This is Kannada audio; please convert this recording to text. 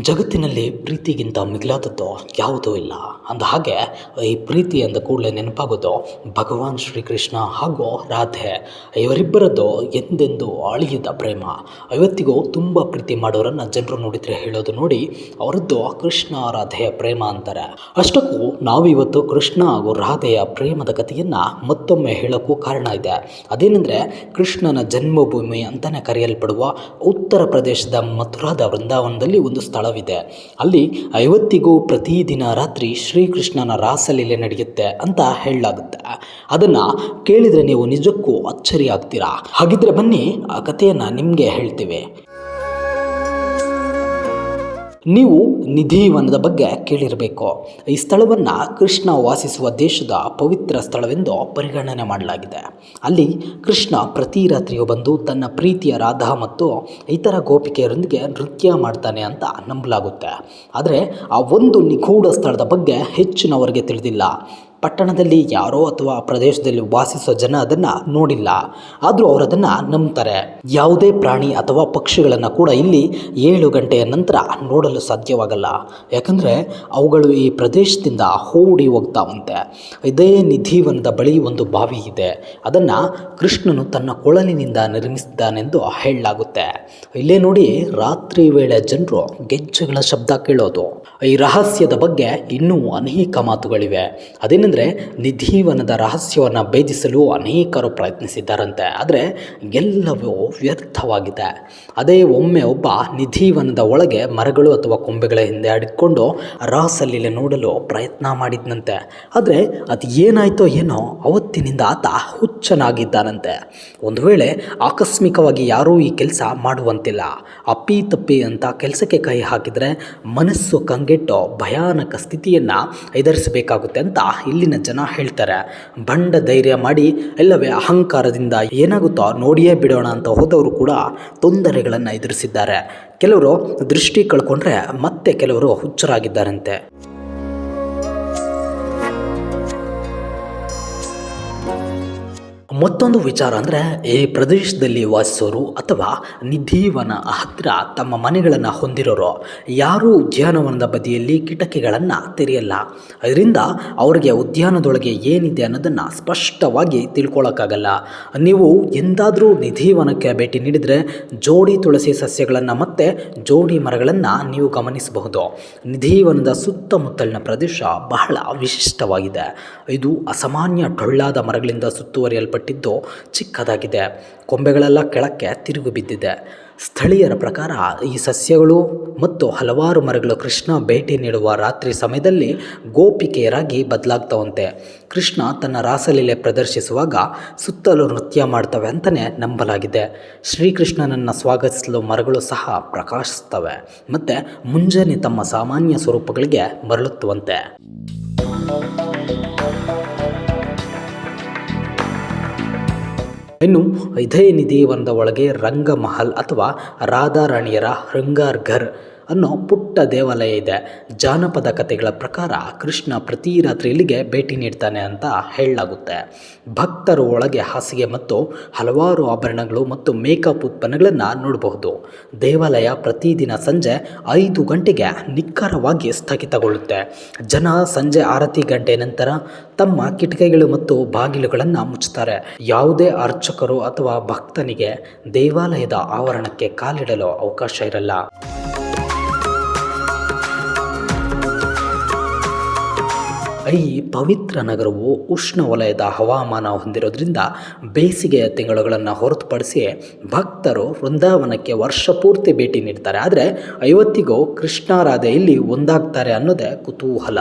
ಜಗತ್ತಿನಲ್ಲಿ ಪ್ರೀತಿಗಿಂತ ಮಿಗಿಲಾದದ್ದು ಯಾವುದೂ ಇಲ್ಲ. ಅಂದ ಹಾಗೆ ಈ ಪ್ರೀತಿ ಅಂದ ಕೂಡಲೇ ನೆನಪಾಗೋದು ಭಗವಾನ್ ಶ್ರೀಕೃಷ್ಣ ಹಾಗೂ ರಾಧೆ. ಇವರಿಬ್ಬರದ್ದು ಎಂದೆಂದೂ ಅಳಿಯದ ಪ್ರೇಮ. ಇವತ್ತಿಗೂ ತುಂಬ ಪ್ರೀತಿ ಮಾಡೋರನ್ನು ಜನರು ನೋಡಿದರೆ ಹೇಳೋದು ನೋಡಿ ಅವರದ್ದು ಕೃಷ್ಣ ರಾಧೆಯ ಪ್ರೇಮ ಅಂತಾರೆ. ಅಷ್ಟಕ್ಕೂ ನಾವಿವತ್ತು ಕೃಷ್ಣ ಹಾಗೂ ರಾಧೆಯ ಪ್ರೇಮದ ಕಥೆಯನ್ನು ಮತ್ತೊಮ್ಮೆ ಹೇಳೋಕ್ಕೂ ಕಾರಣ ಇದೆ. ಅದೇನೆಂದರೆ ಕೃಷ್ಣನ ಜನ್ಮಭೂಮಿ ಅಂತಲೇ ಕರೆಯಲ್ಪಡುವ ಉತ್ತರ ಪ್ರದೇಶದ ಮಥುರಾದ ವೃಂದಾವನದಲ್ಲಿ ಒಂದು ಸ್ಥಳವಿದೆ. ಅಲ್ಲಿ ಇವತ್ತಿಗೂ ಪ್ರತಿದಿನ ರಾತ್ರಿ ಶ್ರೀಕೃಷ್ಣನ ರಾಸಲೀಲೆ ನಡೆಯುತ್ತೆ ಅಂತ ಹೇಳಲಾಗುತ್ತೆ. ಅದನ್ನು ಕೇಳಿದರೆ ನೀವು ನಿಜಕ್ಕೂ ಅಚ್ಚರಿ ಆಗ್ತೀರಾ. ಹಾಗಿದ್ರೆ ಬನ್ನಿ ಆ ಕಥೆಯನ್ನು ನಿಮಗೆ ಹೇಳ್ತೀವಿ. ನೀವು ನಿಧಿವನದ ಬಗ್ಗೆ ಕೇಳಿರಬೇಕು. ಈ ಸ್ಥಳವನ್ನು ಕೃಷ್ಣ ವಾಸಿಸುವ ದೇಶದ ಪವಿತ್ರ ಸ್ಥಳವೆಂದು ಪರಿಗಣನೆ ಮಾಡಲಾಗಿದೆ. ಅಲ್ಲಿ ಕೃಷ್ಣ ಪ್ರತಿ ರಾತ್ರಿಯೂ ಬಂದು ತನ್ನ ಪ್ರೀತಿಯ ರಾಧಾ ಮತ್ತು ಇತರ ಗೋಪಿಕೆಯರೊಂದಿಗೆ ನೃತ್ಯ ಮಾಡ್ತಾನೆ ಅಂತ ನಂಬಲಾಗುತ್ತೆ. ಆದರೆ ಆ ಒಂದು ನಿಗೂಢ ಸ್ಥಳದ ಬಗ್ಗೆ ಹೆಚ್ಚಿನವರಿಗೆ ತಿಳಿದಿಲ್ಲ. ಪಟ್ಟಣದಲ್ಲಿ ಯಾರೋ ಅಥವಾ ಪ್ರದೇಶದಲ್ಲಿ ವಾಸಿಸೋ ಜನ ಅದನ್ನು ನೋಡಿಲ್ಲ. ಆದರೂ ಅವರು ಅದನ್ನು ನಂಬ್ತಾರೆ. ಯಾವುದೇ ಪ್ರಾಣಿ ಅಥವಾ ಪಕ್ಷಿಗಳನ್ನು ಕೂಡ ಇಲ್ಲಿ 7 ಗಂಟೆಯ ನಂತರ ನೋಡಲು ಸಾಧ್ಯವಾಗಲ್ಲ. ಯಾಕಂದರೆ ಅವುಗಳು ಈ ಪ್ರದೇಶದಿಂದ ಓಡಿ ಹೋಗ್ತಾವಂತೆ. ಇದೇ ನಿಧಿವನದ ಬಳಿ ಒಂದು ಬಾವಿ ಇದೆ. ಅದನ್ನು ಕೃಷ್ಣನು ತನ್ನ ಕೊಳಲಿನಿಂದ ನಿರ್ಮಿಸಿದ್ದಾನೆಂದು ಹೇಳಲಾಗುತ್ತೆ. ಇಲ್ಲೇ ನೋಡಿ ರಾತ್ರಿ ವೇಳೆ ಜನರು ಗೆಜ್ಜೆಗಳ ಶಬ್ದ ಕೇಳೋದು. ಈ ರಹಸ್ಯದ ಬಗ್ಗೆ ಇನ್ನೂ ಅನೇಕ ಮಾತುಗಳಿವೆ. ಅದೇನೆಂದರೆ ನಿಧಿವನದ ರಹಸ್ಯವನ್ನು ಭೇದಿಸಲು ಅನೇಕರು ಪ್ರಯತ್ನಿಸಿದ್ದಾರಂತೆ. ಆದರೆ ಎಲ್ಲವೂ ವ್ಯರ್ಥವಾಗಿದೆ. ಅದೇ ಒಮ್ಮೆ ಒಬ್ಬ ನಿಧಿವನದ ಒಳಗೆ ಮರಗಳು ಅಥವಾ ಕೊಂಬೆಗಳ ಹಿಂದೆ ಅಡಿಕೊಂಡು ರಾಸಲೀಲೆ ನೋಡಲು ಪ್ರಯತ್ನ ಮಾಡಿದ್ನಂತೆ. ಆದರೆ ಅದು ಏನಾಯ್ತೋ ಏನೋ ಅವತ್ತಿನಿಂದ ಆತ ಹುಚ್ಚನಾಗಿದ್ದಾನಂತೆ. ಒಂದು ವೇಳೆ ಆಕಸ್ಮಿಕವಾಗಿ ಯಾರೂ ಈ ಕೆಲಸ ಮಾಡುವಂತಿಲ್ಲ. ಅಪ್ಪಿ ತಪ್ಪಿ ಅಂತ ಕೆಲಸಕ್ಕೆ ಕೈ ಹಾಕಿದರೆ ಮನಸ್ಸು ಕಂಗೆಟ್ಟು ಭಯಾನಕ ಸ್ಥಿತಿಯನ್ನು ಎದುರಿಸಬೇಕಾಗುತ್ತೆ ಅಂತ ಇಲ್ಲಿನ ಜನ ಹೇಳ್ತಾರೆ. ಬಂಡ ಧೈರ್ಯ ಮಾಡಿ ಎಲ್ಲವೇ ಅಹಂಕಾರದಿಂದ ಏನಾಗುತ್ತೋ ನೋಡಿಯೇ ಬಿಡೋಣ ಅಂತ ಹೋದವರು ಕೂಡ ತೊಂದರೆಗಳನ್ನು ಎದುರಿಸಿದ್ದಾರೆ. ಕೆಲವರು ದೃಷ್ಟಿ ಕಳ್ಕೊಂಡ್ರೆ ಮತ್ತೆ ಕೆಲವರು ಹುಚ್ಚರಾಗಿದ್ದಾರಂತೆ. ಮತ್ತೊಂದು ವಿಚಾರ ಅಂದರೆ ಈ ಪ್ರದೇಶದಲ್ಲಿ ವಾಸಿಸೋರು ಅಥವಾ ನಿಧಿವನ ಹತ್ತಿರ ತಮ್ಮ ಮನೆಗಳನ್ನು ಹೊಂದಿರೋರು ಯಾರೂ ಉದ್ಯಾನವನದ ಬದಿಯಲ್ಲಿ ಕಿಟಕಿಗಳನ್ನು ತೆರೆಯಲ್ಲ. ಅದರಿಂದ ಅವರಿಗೆ ಉದ್ಯಾನದೊಳಗೆ ಏನಿದೆ ಅನ್ನೋದನ್ನು ಸ್ಪಷ್ಟವಾಗಿ ತಿಳ್ಕೊಳ್ಳೋಕ್ಕಾಗಲ್ಲ. ನೀವು ಎಂದಾದರೂ ನಿಧಿವನಕ್ಕೆ ಭೇಟಿ ನೀಡಿದರೆ ಜೋಡಿ ತುಳಸಿ ಸಸ್ಯಗಳನ್ನು ಮತ್ತು ಜೋಡಿ ಮರಗಳನ್ನು ನೀವು ಗಮನಿಸಬಹುದು. ನಿಧಿವನದ ಸುತ್ತಮುತ್ತಲಿನ ಪ್ರದೇಶ ಬಹಳ ವಿಶಿಷ್ಟವಾಗಿದೆ. ಇದು ಅಸಾಮಾನ್ಯ ಟೊಳ್ಳಾದ ಮರಗಳಿಂದ ಸುತ್ತುವರಿಯಲ್ಪಟ್ಟಿದ್ದು ಚಿಕ್ಕದಾಗಿದೆ. ಕೊಂಬೆಗಳೆಲ್ಲ ಕೆಳಕ್ಕೆ ತಿರುಗಿ ಬಿದ್ದಿದೆ. ಸ್ಥಳೀಯರ ಪ್ರಕಾರ ಈ ಸಸ್ಯಗಳು ಮತ್ತು ಹಲವಾರು ಮರಗಳು ಕೃಷ್ಣ ಭೇಟಿ ನೀಡುವ ರಾತ್ರಿ ಸಮಯದಲ್ಲಿ ಗೋಪಿಕೆಯರಾಗಿ ಬದಲಾಗ್ತವಂತೆ. ಕೃಷ್ಣ ತನ್ನ ರಾಸಲೀಲೆ ಪ್ರದರ್ಶಿಸುವಾಗ ಸುತ್ತಲೂ ನೃತ್ಯ ಮಾಡ್ತವೆ ಅಂತಲೇ ನಂಬಲಾಗಿದೆ. ಶ್ರೀಕೃಷ್ಣನನ್ನು ಸ್ವಾಗತಿಸಲು ಮರಗಳು ಸಹ ಪ್ರಕಾಶಿಸ್ತವೆ ಮತ್ತು ಮುಂಜಾನೆ ತಮ್ಮ ಸಾಮಾನ್ಯ ಸ್ವರೂಪಗಳಿಗೆ ಮರಳುತ್ತವಂತೆ. ಇನ್ನು ಇದೇ ನಿಧಿವನದ ಒಳಗೆ ರಂಗಮಹಲ್ ಅಥವಾ ರಾಧಾರಾಣಿಯರ ಹೃಂಗಾರ್ ಘರ್ ಅನ್ನೋ ಪುಟ್ಟ ದೇವಾಲಯ ಇದೆ. ಜಾನಪದ ಕಥೆಗಳ ಪ್ರಕಾರ ಕೃಷ್ಣ ಪ್ರತಿ ರಾತ್ರಿ ಇಲ್ಲಿಗೆ ಭೇಟಿ ನೀಡ್ತಾನೆ ಅಂತ ಹೇಳಲಾಗುತ್ತೆ. ಭಕ್ತರು ಒಳಗೆ ಹಾಸಿಗೆ ಮತ್ತು ಹಲವಾರು ಆಭರಣಗಳು ಮತ್ತು ಮೇಕಪ್ ಉತ್ಪನ್ನಗಳನ್ನು ನೋಡಬಹುದು. ದೇವಾಲಯ ಪ್ರತಿದಿನ ಸಂಜೆ 5 ಗಂಟೆಗೆ ನಿಖರವಾಗಿ ಸ್ಥಗಿತಗೊಳ್ಳುತ್ತೆ. ಜನ ಸಂಜೆ ಆರತಿ ಗಂಟೆ ನಂತರ ತಮ್ಮ ಕಿಟಕಿಗಳು ಮತ್ತು ಬಾಗಿಲುಗಳನ್ನು ಮುಚ್ಚುತ್ತಾರೆ. ಯಾವುದೇ ಅರ್ಚಕರು ಅಥವಾ ಭಕ್ತನಿಗೆ ದೇವಾಲಯದ ಆವರಣಕ್ಕೆ ಕಾಲಿಡಲು ಅವಕಾಶ ಇರಲ್ಲ. ಈ ಪವಿತ್ರ ನಗರವು ಉಷ್ಣವಲಯದ ಹವಾಮಾನ ಹೊಂದಿರೋದ್ರಿಂದ ಬೇಸಿಗೆಯ ತಿಂಗಳುಗಳನ್ನು ಹೊರತುಪಡಿಸಿ ಭಕ್ತರು ವೃಂದಾವನಕ್ಕೆ ವರ್ಷ ಪೂರ್ತಿ ಭೇಟಿ ನೀಡ್ತಾರೆ. ಆದರೆ ಇವತ್ತಿಗೂ ಕೃಷ್ಣ ರಾಧೆ ಇಲ್ಲಿ ಒಂದಾಗ್ತಾರೆ ಅನ್ನೋದೇ ಕುತೂಹಲ.